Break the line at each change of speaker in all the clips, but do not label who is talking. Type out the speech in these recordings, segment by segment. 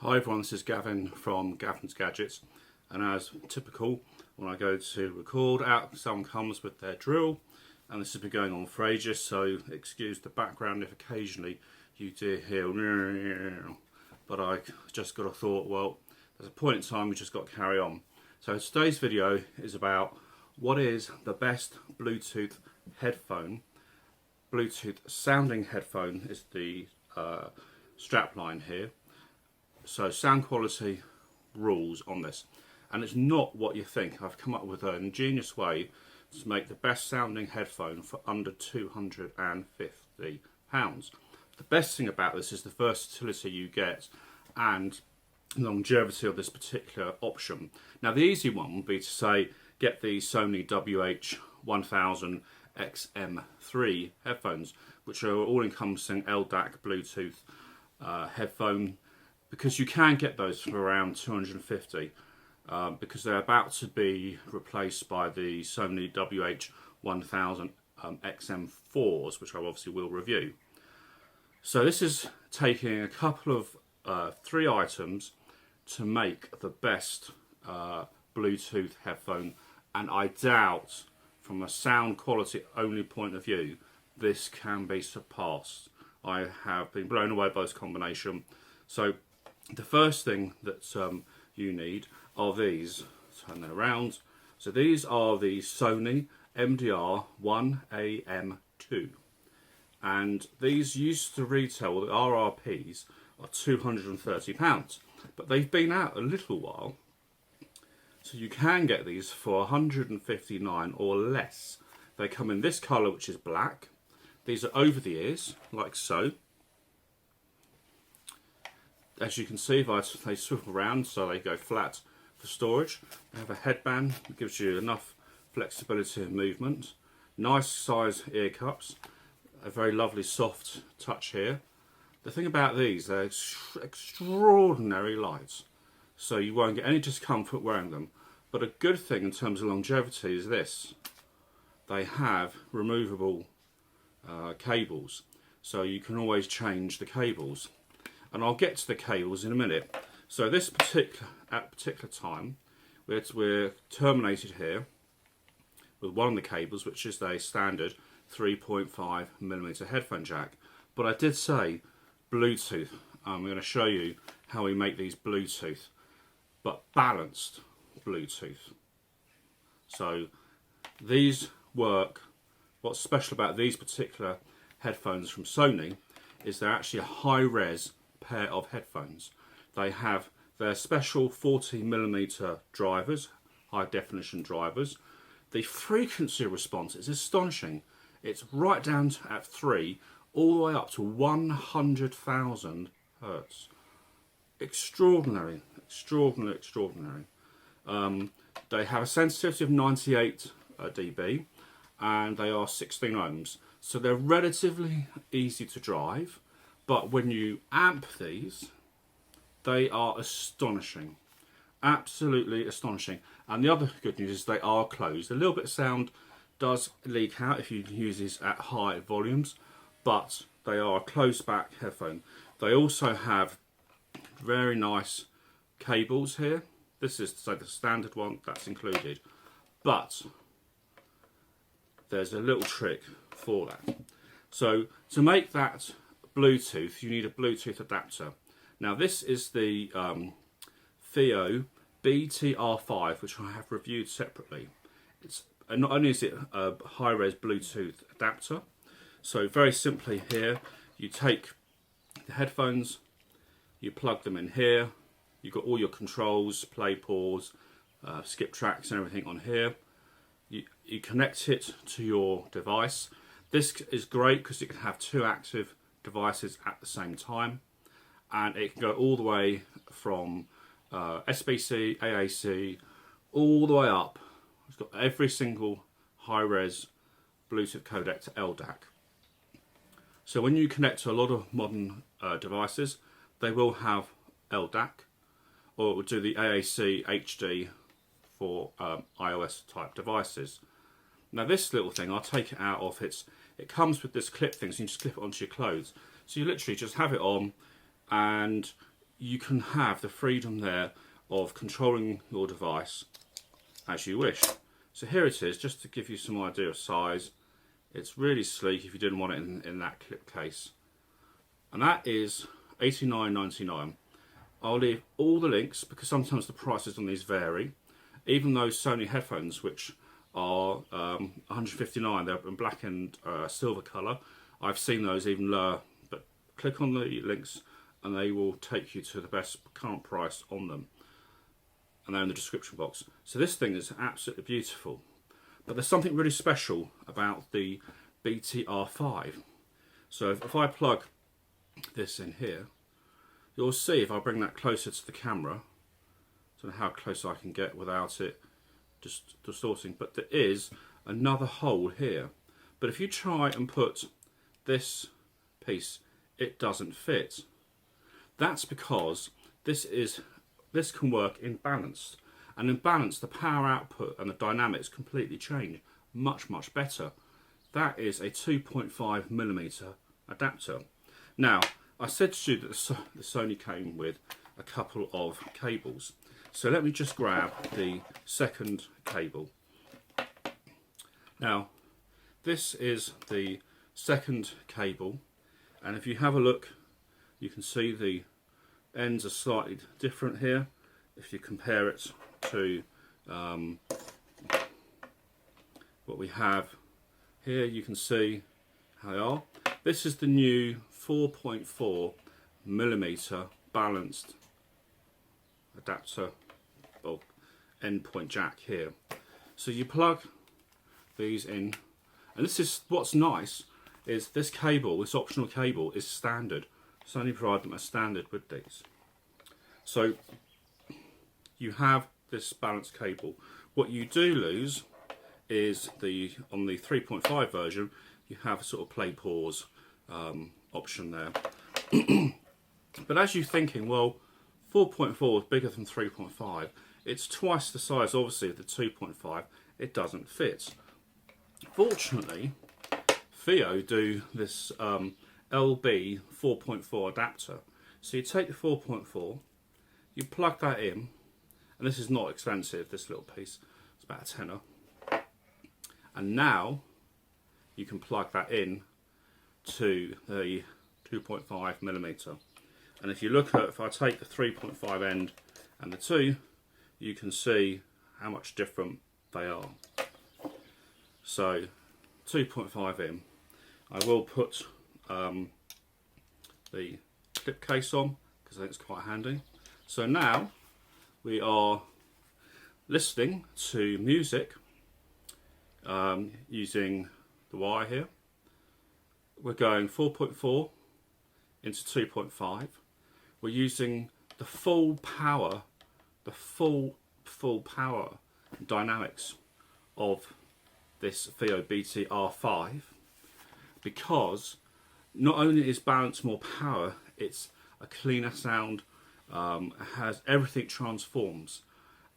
Hi everyone, this is Gavin from Gavin's Gadgets, and as typical, when I go to record out, someone comes with their drill, and this has been going on for ages, so excuse the background if occasionally you do hear, but I just got a thought, well, there's a point in time we just got to carry on. So today's video is about what is the best Bluetooth headphone. Bluetooth sounding headphone is the strapline here. So sound quality rules on this, and it's not what you think. I've come up with an ingenious way to make the best sounding headphone for under £250. The best thing about this is the versatility you get and longevity of this particular option. Now the easy one would be to say get the Sony WH-1000 XM3 headphones, which are all-encompassing LDAC Bluetooth headphone, because you can get those for around 250 because they're about to be replaced by the Sony WH-1000 XM4s, which I obviously will review. So this is taking a couple of three items to make the best Bluetooth headphone, and I doubt from a sound quality only point of view this can be surpassed. I have been blown away by this combination. So the first thing that you need are these. Turn that around. So these are the Sony MDR1 AM2, and these used to retail, the RRPs are £230, but they've been out a little while, so you can get these for £159 or less. They come in this colour, which is black. These are over the ears, like so. As you can see, they swivel around so they go flat for storage. They have a headband that gives you enough flexibility and movement. Nice size ear cups. A very lovely soft touch here. The thing about these, they're extraordinary light, so you won't get any discomfort wearing them. But a good thing in terms of longevity is this. They have removable cables, so you can always change the cables. And I'll get to the cables in a minute. So this particular time, we're terminated here with one of the cables, which is a standard 3.5mm headphone jack. But I did say Bluetooth. I'm going to show you how we make these Bluetooth, but balanced Bluetooth. So these work. What's special about these particular headphones from Sony is they're actually a high-res pair of headphones. They have their special 40mm drivers, high definition drivers. The frequency response is astonishing. It's right down to, at 3 all the way up to 100,000 hertz. Extraordinary, extraordinary, extraordinary. They have a sensitivity of 98 dB, and they are 16 ohms, so they're relatively easy to drive. But when you amp these, they are astonishing, absolutely astonishing. And the other good news is they are closed. A little bit of sound does leak out if you use these at high volumes, but they are a closed back headphone. They also have very nice cables here. This is the standard one that's included, but there's a little trick for that. So to make that Bluetooth, you need a Bluetooth adapter. Now this is the Theo BTR5, which I have reviewed separately. It's not only is it a high-res Bluetooth adapter, so very simply here, you take the headphones, you plug them in here, you've got all your controls, play, pause, skip tracks and everything on here. You connect it to your device. This is great because it can have two active devices at the same time, and it can go all the way from SBC, AAC, all the way up. It's got every single high-res Bluetooth codec to LDAC. So when you connect to a lot of modern devices, they will have LDAC, or it will do the AAC HD for iOS type devices. Now this little thing, I'll take it out of it comes with this clip thing, so you just clip it onto your clothes. So you literally just have it on, and you can have the freedom there of controlling your device as you wish. So here it is, just to give you some idea of size. It's really sleek if you didn't want it in that clip case. And that is $89.99. I'll leave all the links because sometimes the prices on these vary. Even those Sony headphones, which are $159, they're in black and silver colour. I've seen those even lower, but click on the links and they will take you to the best current price on them. And they're in the description box. So this thing is absolutely beautiful. But there's something really special about the BTR5. So if I plug this in here, you'll see if I bring that closer to the camera, I don't know how close I can get without it just distorting, but there is another hole here. But if you try and put this piece, it doesn't fit. That's because this can work in balanced, and in balance the power output and the dynamics completely change much better. That is a 2.5mm adapter. Now I said to you that the Sony came with a couple of cables, so let me just grab the second cable. Now this is the second cable, and if you have a look you can see the ends are slightly different here. If you compare it to what we have here, you can see how they are. This is the new 4.4mm balanced adapter or endpoint jack here. So you plug these in, and this is what's nice, is this cable, this optional cable is standard. Sony provide them as standard with these. So you have this balanced cable. What you do lose is on the 3.5 version you have a sort of play pause option there. But as you're thinking, well, 4.4 is bigger than 3.5, it's twice the size obviously of the 2.5, it doesn't fit. Fortunately Theo do this LB 4.4 adapter. So you take the 4.4, you plug that in, and this is not expensive, this little piece, it's about a tenner. And now you can plug that in to the 2.5mm. And if you look at, if I take the 3.5 end and the 2, you can see how much different they are. So 2.5 in. I will put the clip case on because I think it's quite handy. So now we are listening to music using the wire here. We're going 4.4 into 2.5. We're using the full power, the full power dynamics of this Theo BTR5, because not only is balance more power, it's a cleaner sound, has everything transforms,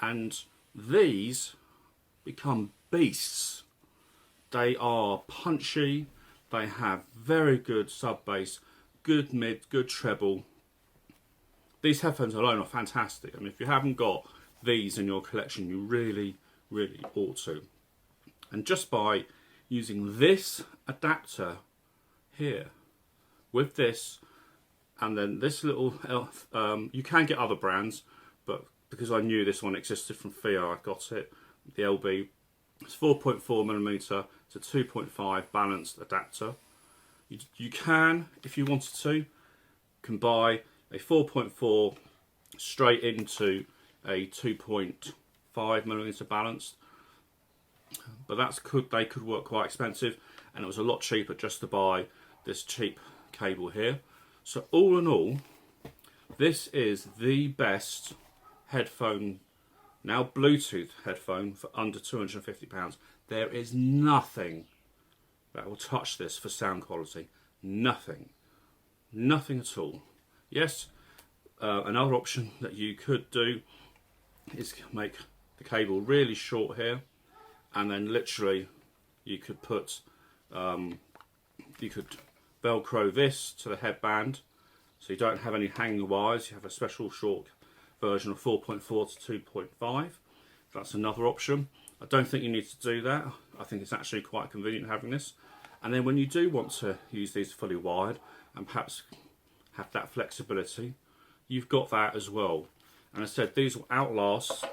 and these become beasts. They are punchy, they have very good sub bass, good mid, good treble. These headphones alone are fantastic. I mean, if you haven't got these in your collection, you really ought to. And just by using this adapter here with this, and then this little you can get other brands, but because I knew this one existed from Theo, I got it, the LB. It's 4.4mm to 2.5 balanced adapter. You can, if you wanted to, can buy a 4.4 straight into a 2.5mm balanced, but they could work quite expensive, and it was a lot cheaper just to buy this cheap cable here. So all in all, this is the best headphone, now Bluetooth headphone, for under £250. There is nothing that will touch this for sound quality. Nothing at all. Yes, another option that you could do is make the cable really short here, and then literally you could put you could velcro this to the headband, So you don't have any hanging wires. You have a special short version of 4.4 to 2.5. That's another option. I don't think you need to do that. I think it's actually quite convenient having this. And then when you do want to use these fully wired and perhaps have that flexibility, you've got that as well. And I said these will outlast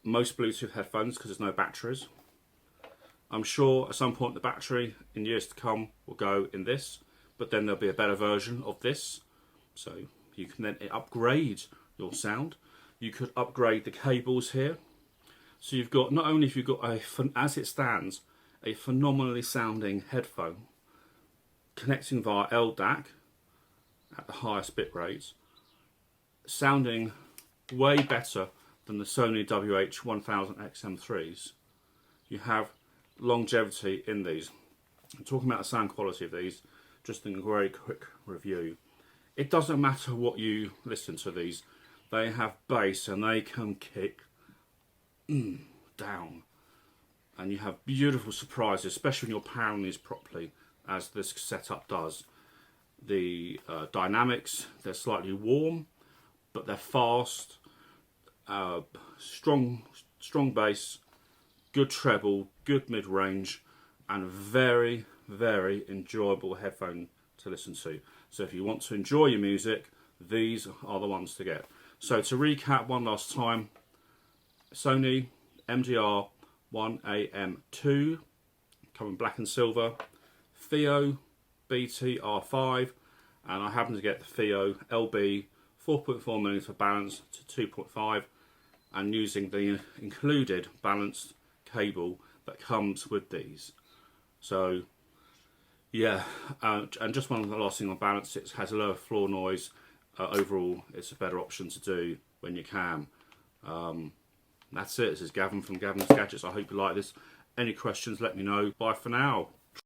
most Bluetooth headphones because there's no batteries. I'm sure at some point the battery in years to come will go in this, but then there'll be a better version of this. So you can then upgrade your sound. You could upgrade the cables here. So you've got, not only have you got as it stands, a phenomenally sounding headphone connecting via LDAC at the highest bit rates, sounding way better than the Sony WH-1000XM3s. You have longevity in these. I'm talking about the sound quality of these, just in a very quick review. It doesn't matter what you listen to these, they have bass and they can kick down. And you have beautiful surprises, especially when you're powering these properly, as this setup does. The dynamics, they're slightly warm, but they're fast, strong bass, good treble, good mid-range, and very, very enjoyable headphone to listen to. So if you want to enjoy your music, these are the ones to get. So to recap one last time, Sony MDR1 AM2, coming black and silver, Theo BTR5, and I happen to get the Theo LB 4.4mm for balance to 2.5, and using the included balanced cable that comes with these. So yeah, and just one last thing on balance, it has a lower floor noise. Overall, it's a better option to do when you can. That's it. This is Gavin from Gavin's Gadgets. I hope you like this. Any questions, let me know. Bye for now.